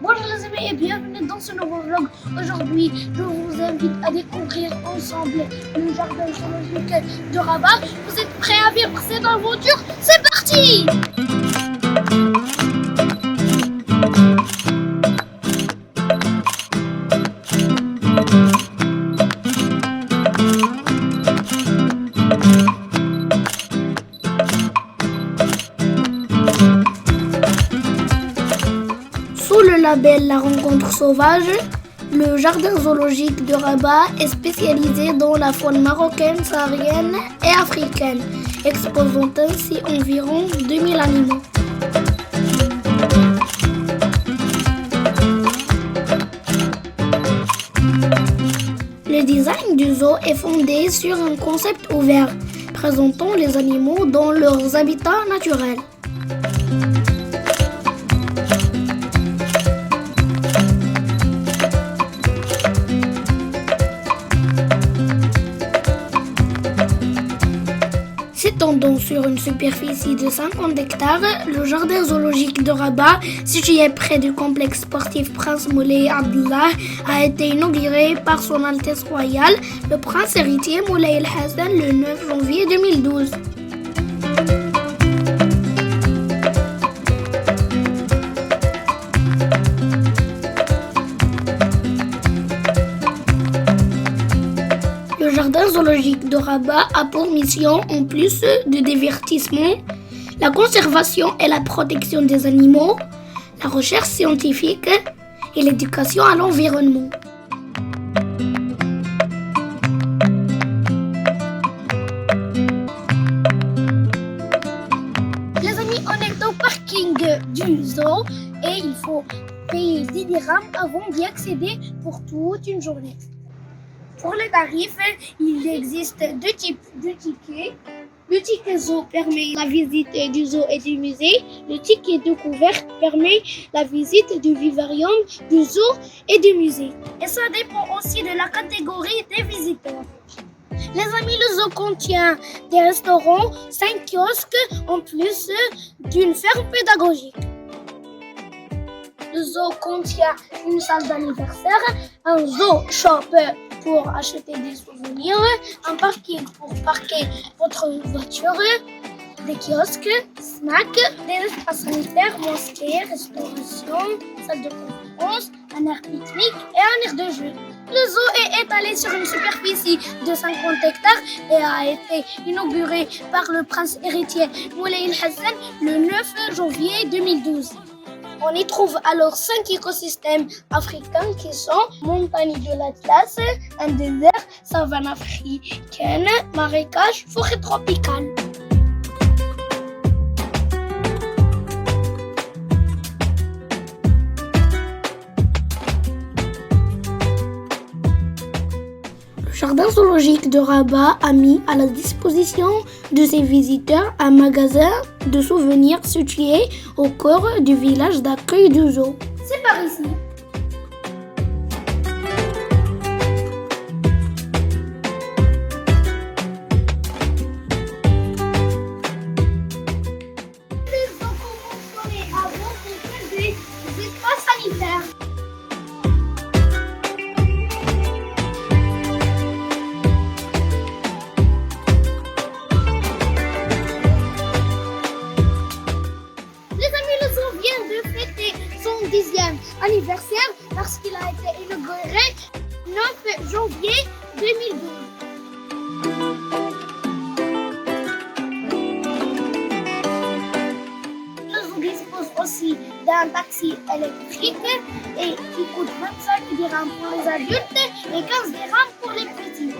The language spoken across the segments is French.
Bonjour les amis et bienvenue dans ce nouveau vlog. Aujourd'hui, je vous invite à découvrir ensemble le jardin zoologique de Rabat. Vous êtes prêts à vivre cette aventure? C'est parti! Sous le label La Rencontre Sauvage, le jardin zoologique de Rabat est spécialisé dans la faune marocaine, saharienne et africaine, exposant ainsi environ 2000 animaux. Le design du zoo est fondé sur un concept ouvert, présentant les animaux dans leurs habitats naturels. S'étendant sur une superficie de 50 hectares, le jardin zoologique de Rabat, situé près du complexe sportif Prince Moulay Abdallah, a été inauguré par Son Altesse Royale, le prince héritier Moulay El Hassan, le 9 janvier 2012. Le jardin zoologique de Rabat a pour mission, en plus de divertissement, la conservation et la protection des animaux, la recherche scientifique et l'éducation à l'environnement. Les amis, on est au parking du zoo et il faut payer 10 dirhams avant d'y accéder pour toute une journée. Pour les tarifs, il existe deux types de tickets. Le ticket zoo permet la visite du zoo et du musée. Le ticket découverte permet la visite du vivarium, du zoo et du musée. Et ça dépend aussi de la catégorie des visiteurs. Les amis, le zoo contient des restaurants, 5 kiosques, en plus d'une ferme pédagogique. Le zoo contient une salle d'anniversaire, un zoo shop pour acheter des souvenirs, un parking pour parquer votre voiture, des kiosques, snacks, des espaces sanitaires, mosquées, restauration, salle de conférence, un air pique-nique et un air de jeu. Le zoo est étalé sur une superficie de 50 hectares et a été inauguré par le prince héritier Moulay El Hassan le 9 janvier 2012. On y trouve alors 5 écosystèmes africains qui sont montagnes de l'Atlas, un désert, savane africaine, marécage, forêt tropicale. Le jardin zoologique de Rabat a mis à la disposition de ses visiteurs un magasin de souvenirs situé au cœur du village d'accueil du zoo. C'est par ici. Les zoos conventionnés avant pour des espaces sanitaires. Son 10e anniversaire parce qu'il a été inauguré le 9 janvier 2012. Le zoo dispose aussi d'un taxi électrique et qui coûte 25 dirhams pour les adultes et 15 dirhams pour les petits.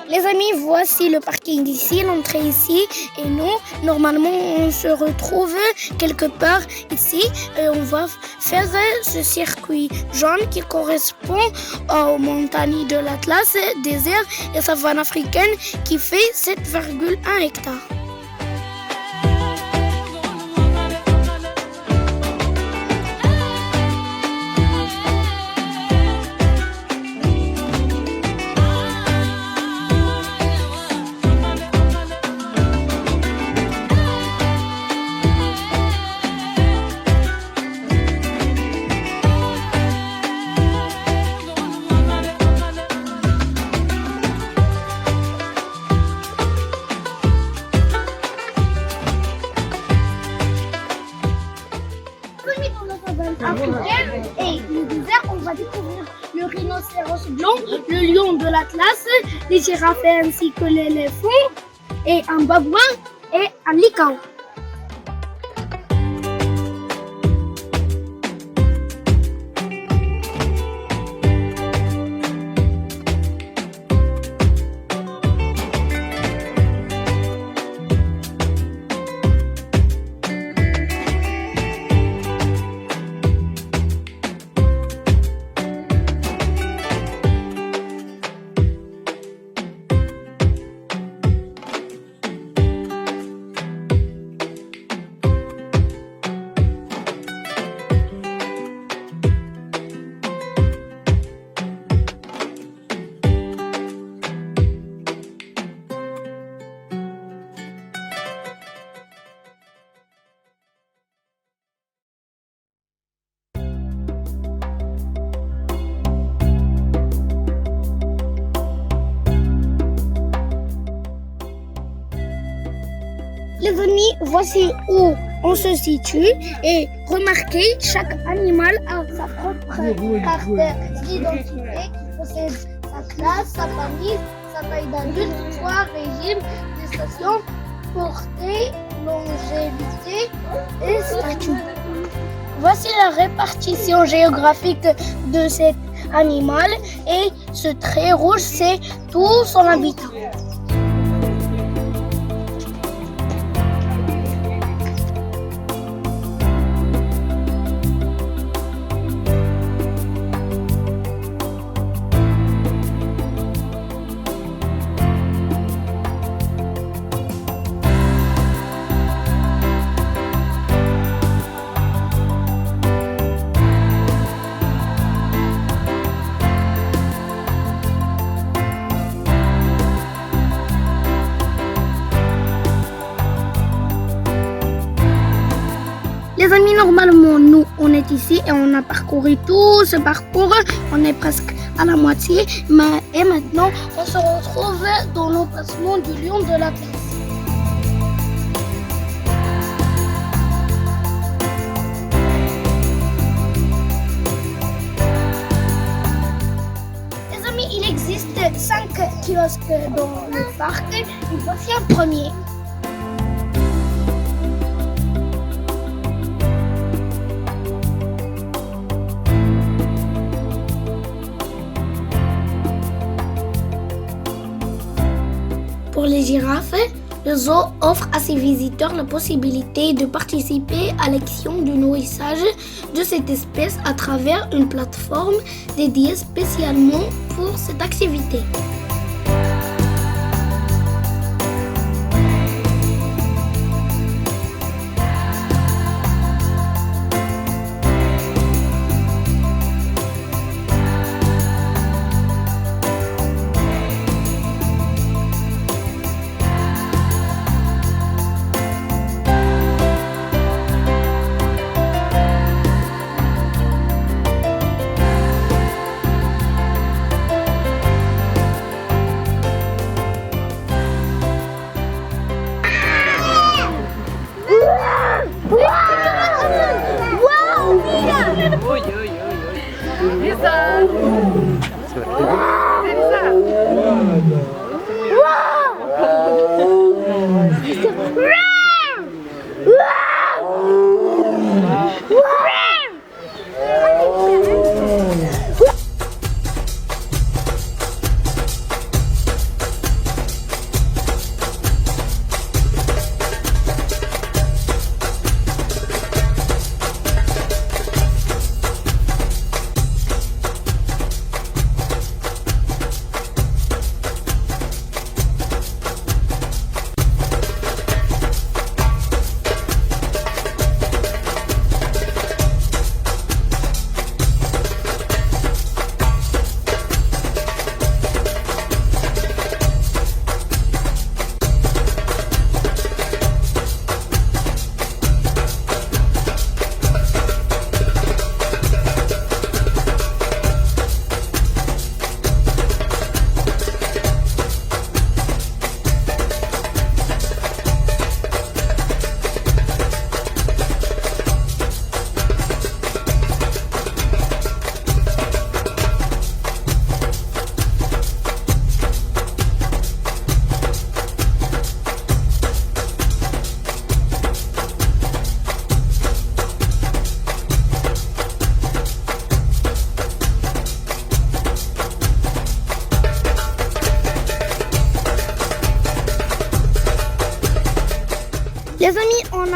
Les amis, voici le parking ici, l'entrée ici, et nous, normalement, on se retrouve quelque part ici, et on va faire ce circuit jaune qui correspond aux montagnes de l'Atlas, désert et savane africaine qui fait 7,1 hectares. africaine et le désert, on va découvrir le rhinocéros blanc, le lion de l'Atlas, les girafes ainsi que l'éléphant, et un babouin et un licao. Les amis, voici où on se situe et remarquez, chaque animal a sa propre carte d'identité qui possède sa classe, sa famille, sa taille d'adulte, poids, régime, gestation, portée, longévité et statut. Voici la répartition géographique de cet animal et ce trait rouge, c'est tout son habitat. Les amis, normalement, nous, on est ici et on a parcouru tout ce parcours. On est presque à la moitié. Et maintenant, on se retrouve dans l'emplacement du lion de l'Atlas. Les amis, il existe 5 kiosques dans le parc. Et voici un premier. Pour les girafes, le zoo offre à ses visiteurs la possibilité de participer à l'action du nourrissage de cette espèce à travers une plateforme dédiée spécialement pour cette activité.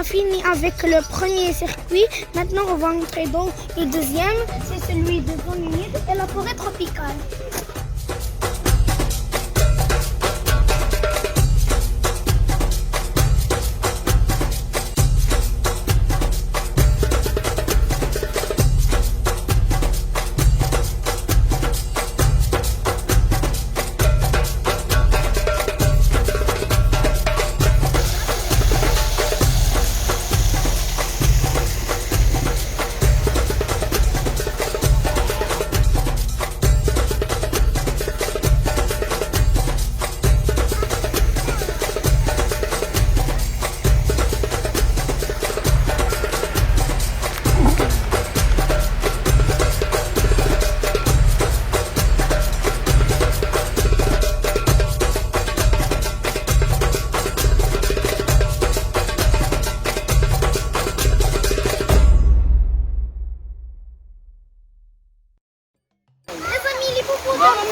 a fini avec le premier circuit. Maintenant, on va entrer dans le deuxième. C'est celui de zone humide et la forêt tropicale.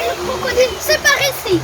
Les crocodiles, c'est par ici.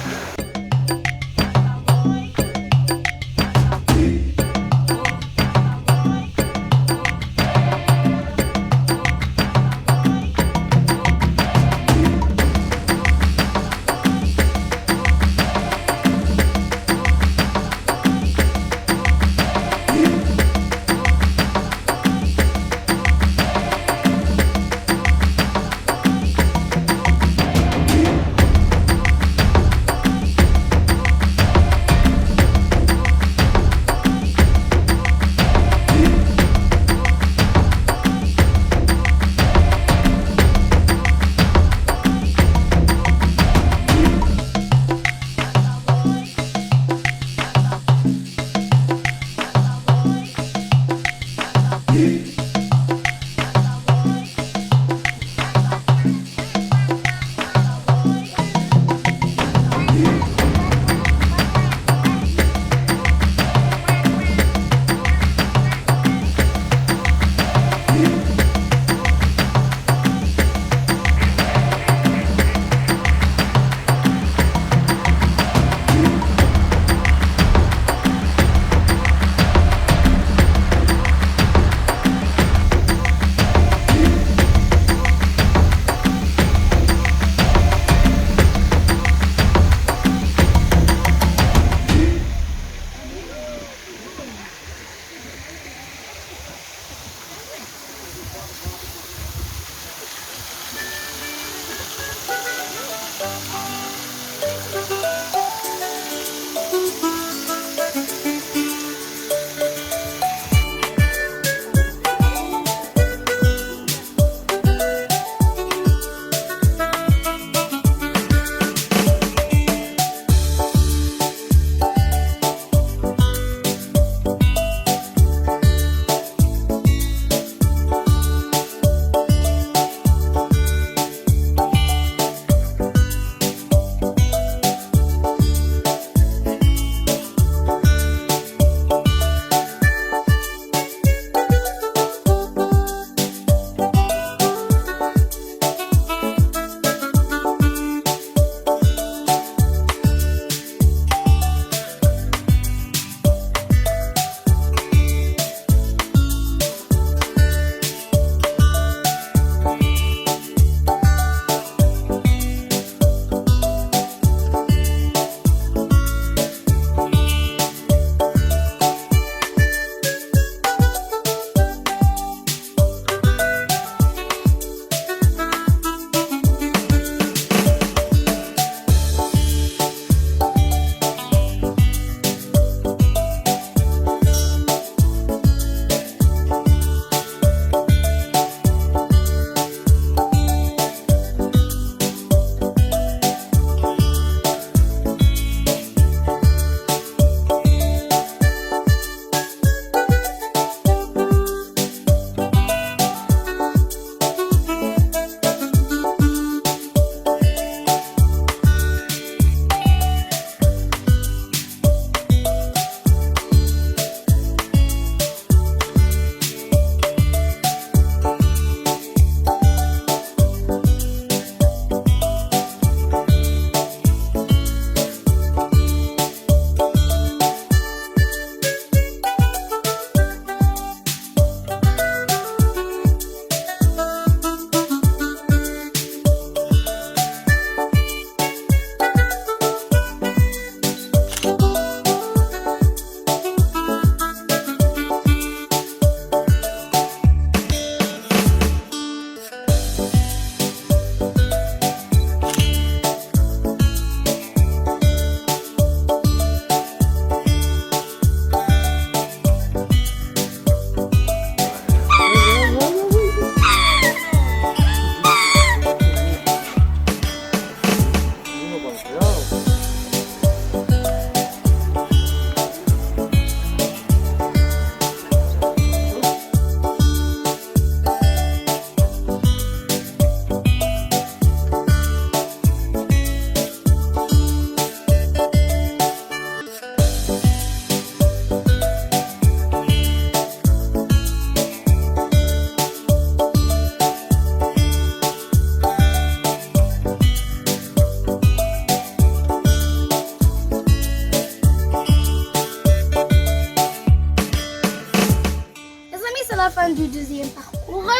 c'est la fin du deuxième parcours.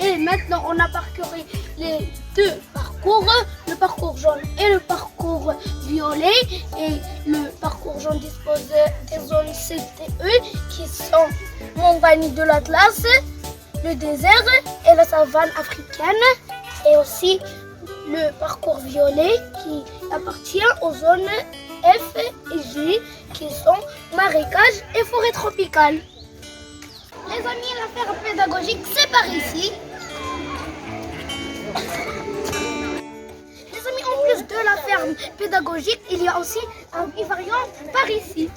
Et maintenant, on a parcouru les deux parcours, le parcours jaune et le parcours violet. Et le parcours jaune dispose des zones CTE qui sont montagnes de l'Atlas, le désert et la savane africaine. Et aussi le parcours violet qui appartient aux zones F et G qui sont marécages et forêts tropicales. Les amis, la ferme pédagogique, c'est par ici. Les amis, en plus de la ferme pédagogique, il y a aussi un vivarium par ici.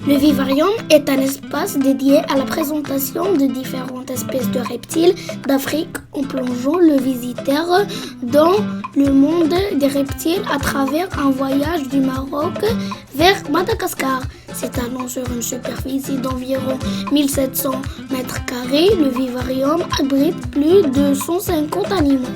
Le vivarium est un espace dédié à la présentation de différentes espèces de reptiles d'Afrique en plongeant le visiteur dans le monde des reptiles à travers un voyage du Maroc vers Madagascar. S'étalant sur une superficie d'environ 1700 mètres carrés, le vivarium abrite plus de 150 animaux.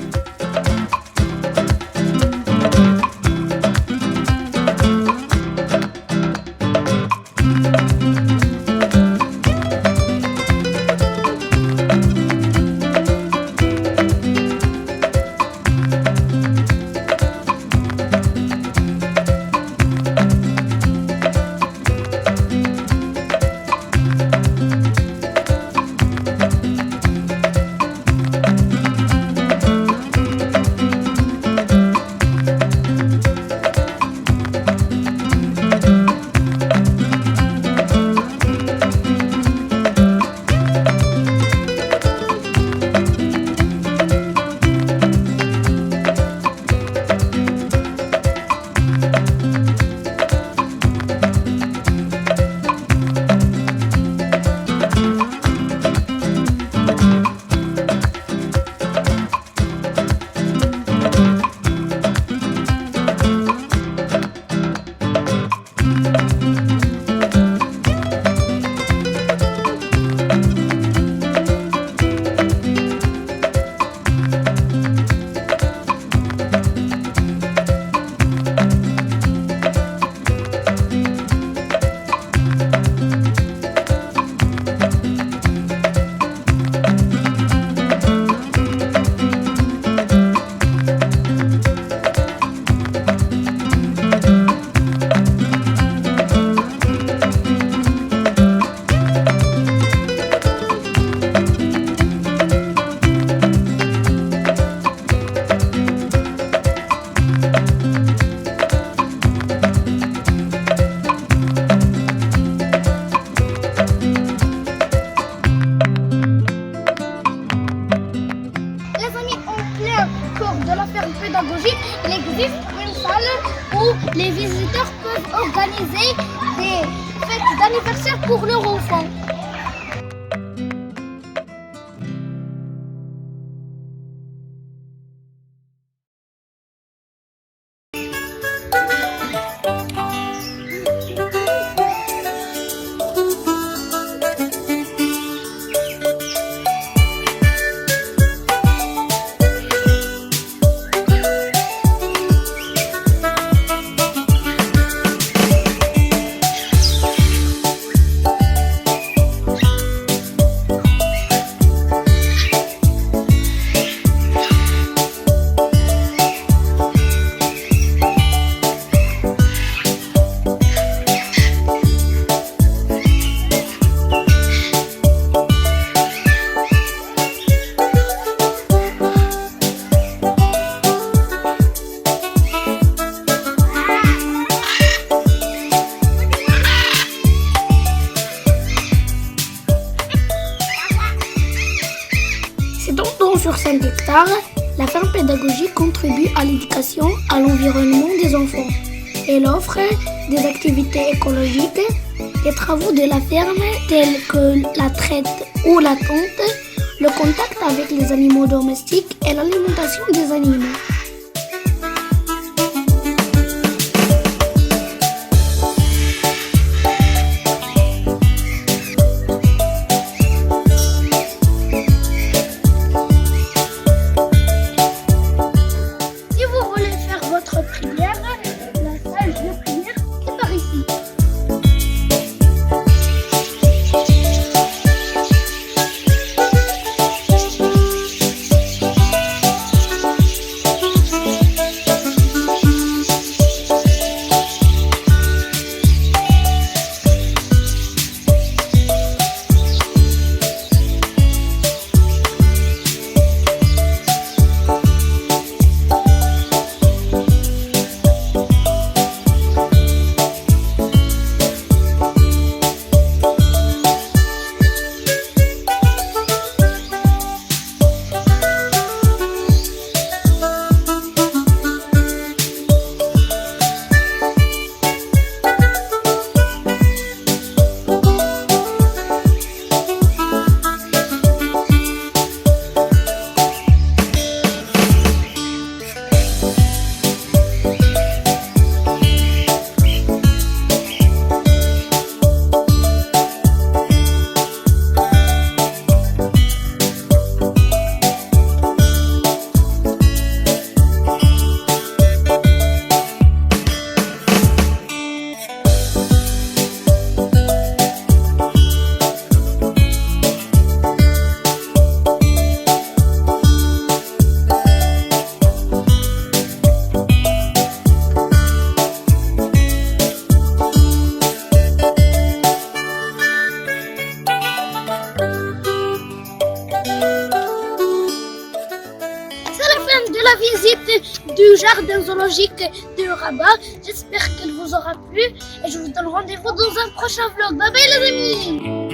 Il existe une salle où les visiteurs peuvent organiser des fêtes d'anniversaire pour leurs enfants. Sur 5 hectares, la ferme pédagogique contribue à l'éducation à l'environnement des enfants. Elle offre des activités écologiques, Les travaux de la ferme, tels que la traite ou la tonte, le contact avec les animaux domestiques et l'alimentation des animaux. Si vous voulez faire votre prière, la salle de prière est par ici. De la visite du jardin zoologique de Rabat. J'espère qu'elle vous aura plu et je vous donne rendez-vous dans un prochain vlog. Bye bye les amis!